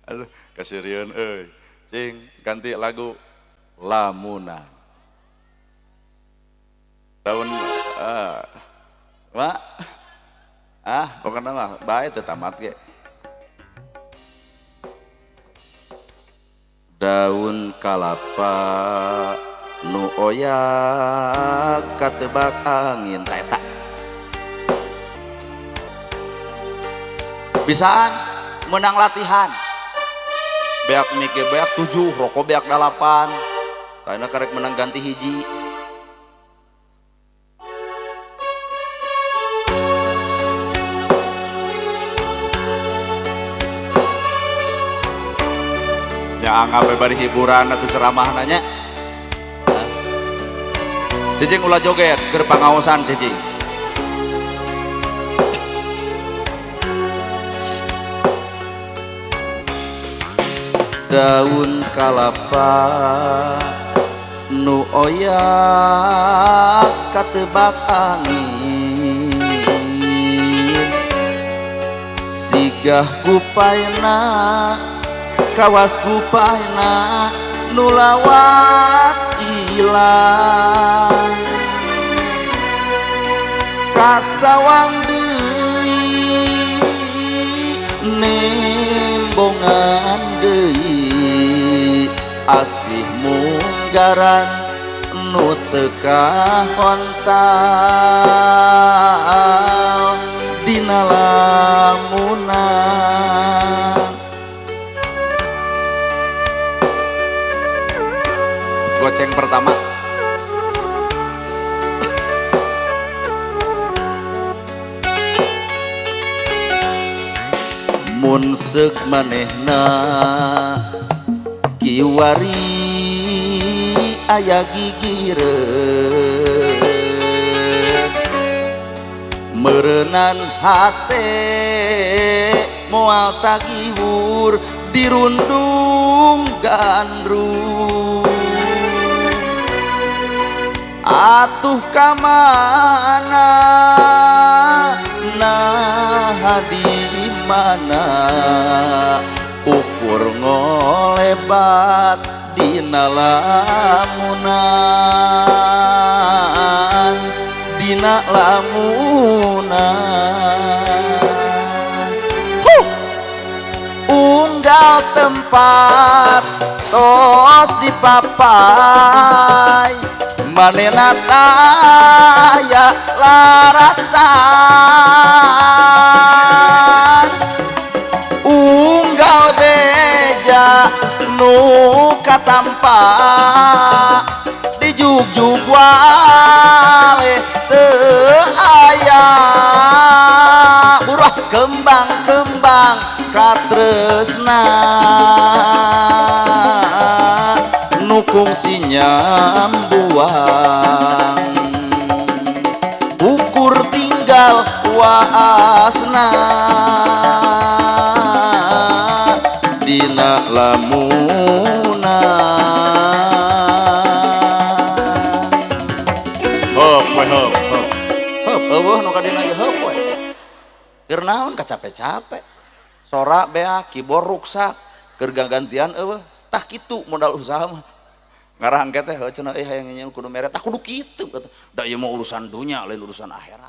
Aduh, kasirian cing ganti lagu lamunan. Daun mak pokoknya mah baik teu tamat ge. Daun kalapa nu oyak katebak angin eta bisaan menang latihan beak mikir beak 7 rokok beak 8 karena karek menang ganti hiji ya anggap bari hiburan atau ceramah nanya cicing ulah joget keur pangaosan cicing daun kalapa nu oyak katebak angin sigah gupayna kawas gupayna nu lawas ilang kasawang deui nembongan deui asih munggaran nu teu kahontal dina lamunan. Goceng pertama mun seuk manehna kiwari aya gigireun meureunnan hate moal tagihur dirundung gandrung atuh kamana nah di mana ukur ngolebat dina lamunan dina lamunan unggal tempat tos dipapai manehna taya laratan unggal beja nu katampa dijugjug wae teu aya buruh kembang-kembang katresna nu kungsi nyambuang ukur tinggal waasna dina lamunan heup we heup eueuh nu kadina ge heup we keur naon kacape-cape sorak beak keyboard ruksak keur gagantian eueuh tah kitu modal usaha mah ngarang teh cenah hayang nyanyi kudu mere tah kudu kitu da ieu mah urusan dunya lain urusan akhirat.